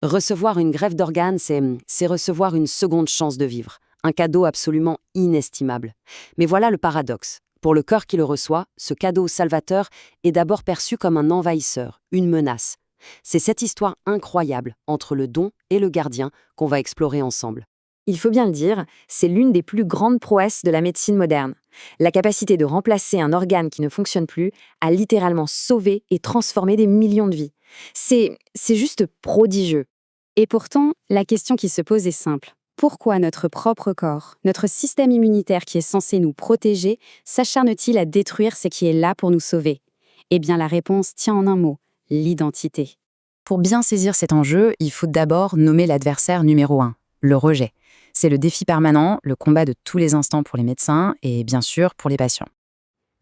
Recevoir une greffe d'organes, c'est recevoir une seconde chance de vivre, un cadeau absolument inestimable. Mais voilà le paradoxe. Pour le corps qui le reçoit, ce cadeau salvateur est d'abord perçu comme un envahisseur, une menace. C'est cette histoire incroyable entre le don et le gardien qu'on va explorer ensemble. Il faut bien le dire, c'est l'une des plus grandes prouesses de la médecine moderne. La capacité de remplacer un organe qui ne fonctionne plus a littéralement sauvé et transformé des millions de vies. C'est juste prodigieux. Et pourtant, la question qui se pose est simple. Pourquoi notre propre corps, notre système immunitaire qui est censé nous protéger, s'acharne-t-il à détruire ce qui est là pour nous sauver? Eh bien, la réponse tient en un mot, l'identité. Pour bien saisir cet enjeu, il faut d'abord nommer l'adversaire numéro 1, le rejet. C'est le défi permanent, le combat de tous les instants pour les médecins et bien sûr pour les patients.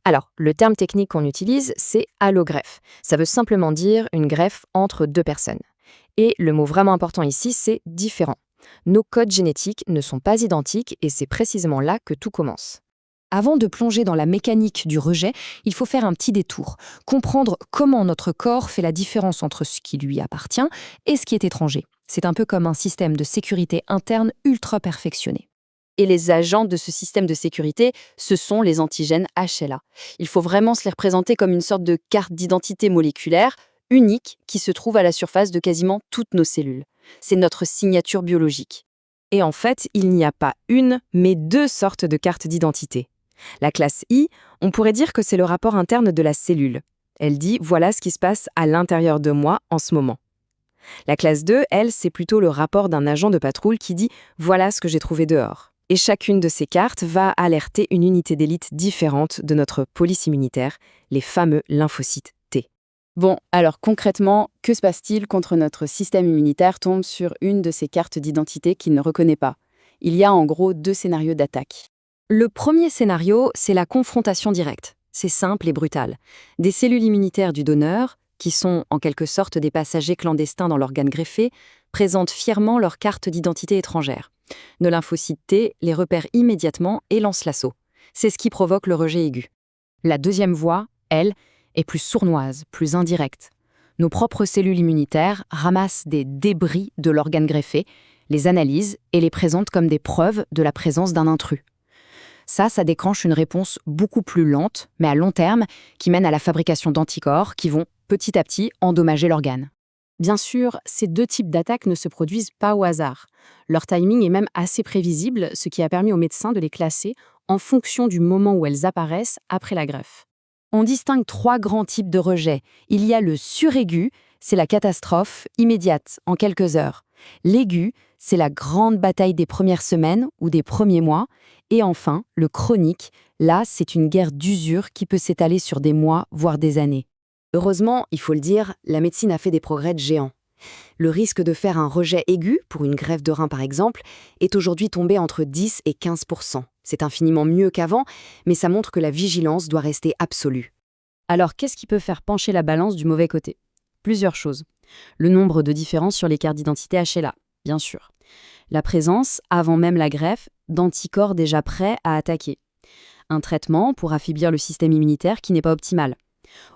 Alors, le terme technique qu'on utilise, c'est allogreffe. Ça veut simplement dire une greffe entre deux personnes. Et le mot vraiment important ici, c'est différent. Nos codes génétiques ne sont pas identiques et c'est précisément là que tout commence. Avant de plonger dans la mécanique du rejet, il faut faire un petit détour, comprendre comment notre corps fait la différence entre ce qui lui appartient et ce qui est étranger. C'est un peu comme un système de sécurité interne ultra perfectionné. Et les agents de ce système de sécurité, ce sont les antigènes HLA. Il faut vraiment se les représenter comme une sorte de carte d'identité moléculaire, unique, qui se trouve à la surface de quasiment toutes nos cellules. C'est notre signature biologique. Et en fait, il n'y a pas une, mais deux sortes de cartes d'identité. La classe I, on pourrait dire que c'est le rapport interne de la cellule. Elle dit « voilà ce qui se passe à l'intérieur de moi en ce moment ». La classe 2, elle, c'est plutôt le rapport d'un agent de patrouille qui dit « voilà ce que j'ai trouvé dehors ». Et chacune de ces cartes va alerter une unité d'élite différente de notre police immunitaire, les fameux lymphocytes T. Bon, alors concrètement, que se passe-t-il quand notre système immunitaire tombe sur une de ces cartes d'identité qu'il ne reconnaît pas? Il y a en gros deux scénarios d'attaque. Le premier scénario, c'est la confrontation directe. C'est simple et brutal. Des cellules immunitaires du donneur, qui sont en quelque sorte des passagers clandestins dans l'organe greffé, présentent fièrement leur carte d'identité étrangère. Nos lymphocytes T les repèrent immédiatement et lancent l'assaut. C'est ce qui provoque le rejet aigu. La deuxième voie, elle, est plus sournoise, plus indirecte. Nos propres cellules immunitaires ramassent des débris de l'organe greffé, les analysent et les présentent comme des preuves de la présence d'un intrus. Ça déclenche une réponse beaucoup plus lente, mais à long terme, qui mène à la fabrication d'anticorps qui vont, petit à petit, endommager l'organe. Bien sûr, ces deux types d'attaques ne se produisent pas au hasard. Leur timing est même assez prévisible, ce qui a permis aux médecins de les classer en fonction du moment où elles apparaissent après la greffe. On distingue trois grands types de rejet. Il y a le suraigu, c'est la catastrophe immédiate, en quelques heures. L'aigu, c'est la grande bataille des premières semaines ou des premiers mois. Et enfin, le chronique, là, c'est une guerre d'usure qui peut s'étaler sur des mois, voire des années. Heureusement, il faut le dire, la médecine a fait des progrès de géants. Le risque de faire un rejet aigu, pour une greffe de rein par exemple, est aujourd'hui tombé entre 10 et 15%. C'est infiniment mieux qu'avant, mais ça montre que la vigilance doit rester absolue. Alors, qu'est-ce qui peut faire pencher la balance du mauvais côté? Plusieurs choses. Le nombre de différences sur les cartes d'identité HLA, bien sûr. La présence, avant même la greffe, d'anticorps déjà prêts à attaquer. Un traitement pour affaiblir le système immunitaire qui n'est pas optimal.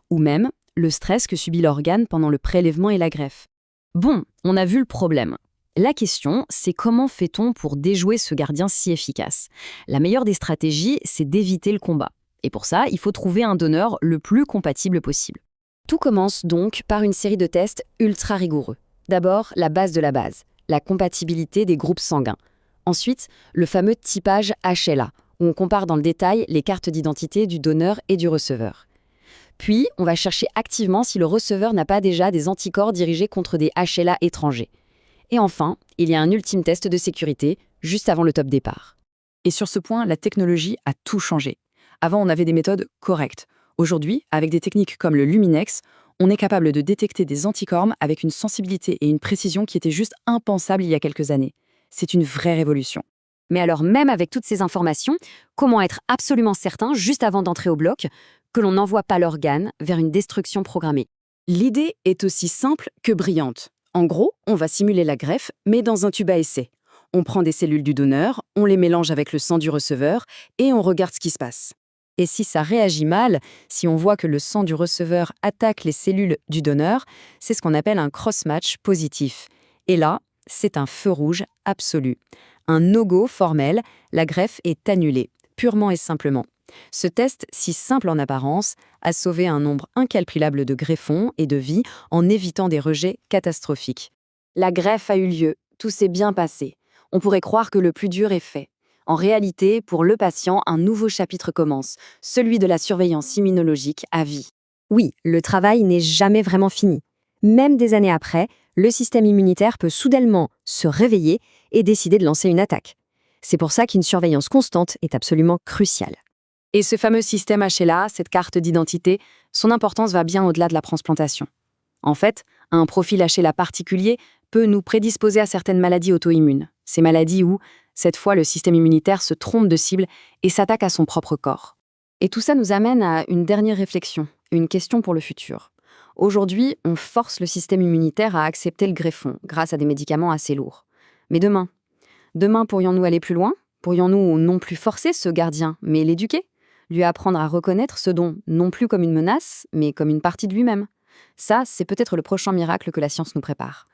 Ou même le stress que subit l'organe pendant le prélèvement et la greffe. Bon, on a vu le problème. La question, c'est comment fait-on pour déjouer ce gardien si efficace? La meilleure des stratégies, c'est d'éviter le combat. Et pour ça, il faut trouver un donneur le plus compatible possible. Tout commence donc par une série de tests ultra rigoureux. D'abord, la base de la base, la compatibilité des groupes sanguins. Ensuite, le fameux typage HLA, où on compare dans le détail les cartes d'identité du donneur et du receveur. Puis, on va chercher activement si le receveur n'a pas déjà des anticorps dirigés contre des HLA étrangers. Et enfin, il y a un ultime test de sécurité, juste avant le top départ. Et sur ce point, la technologie a tout changé. Avant, on avait des méthodes correctes. Aujourd'hui, avec des techniques comme le Luminex, on est capable de détecter des anticorps avec une sensibilité et une précision qui étaient juste impensables il y a quelques années. C'est une vraie révolution. Mais alors, même avec toutes ces informations, comment être absolument certain, juste avant d'entrer au bloc, que l'on n'envoie pas l'organe vers une destruction programmée? L'idée est aussi simple que brillante. En gros, on va simuler la greffe, mais dans un tube à essai. On prend des cellules du donneur, on les mélange avec le sang du receveur et on regarde ce qui se passe. Et si ça réagit mal, si on voit que le sang du receveur attaque les cellules du donneur, c'est ce qu'on appelle un cross-match positif. Et là, c'est un feu rouge absolu. Un no-go formel, la greffe est annulée, purement et simplement. Ce test, si simple en apparence, a sauvé un nombre incalculable de greffons et de vies en évitant des rejets catastrophiques. La greffe a eu lieu, tout s'est bien passé. On pourrait croire que le plus dur est fait. En réalité, pour le patient, un nouveau chapitre commence, celui de la surveillance immunologique à vie. Oui, le travail n'est jamais vraiment fini. Même des années après, le système immunitaire peut soudainement se réveiller et décider de lancer une attaque. C'est pour ça qu'une surveillance constante est absolument cruciale. Et ce fameux système HLA, cette carte d'identité, son importance va bien au-delà de la transplantation. En fait, un profil HLA particulier peut nous prédisposer à certaines maladies auto-immunes. Ces maladies où, cette fois, le système immunitaire se trompe de cible et s'attaque à son propre corps. Et tout ça nous amène à une dernière réflexion, une question pour le futur. Aujourd'hui, on force le système immunitaire à accepter le greffon grâce à des médicaments assez lourds. Mais demain, pourrions-nous aller plus loin? Pourrions-nous non plus forcer ce gardien, mais l'éduquer? Lui apprendre à reconnaître ce don non plus comme une menace, mais comme une partie de lui-même? Ça, c'est peut-être le prochain miracle que la science nous prépare.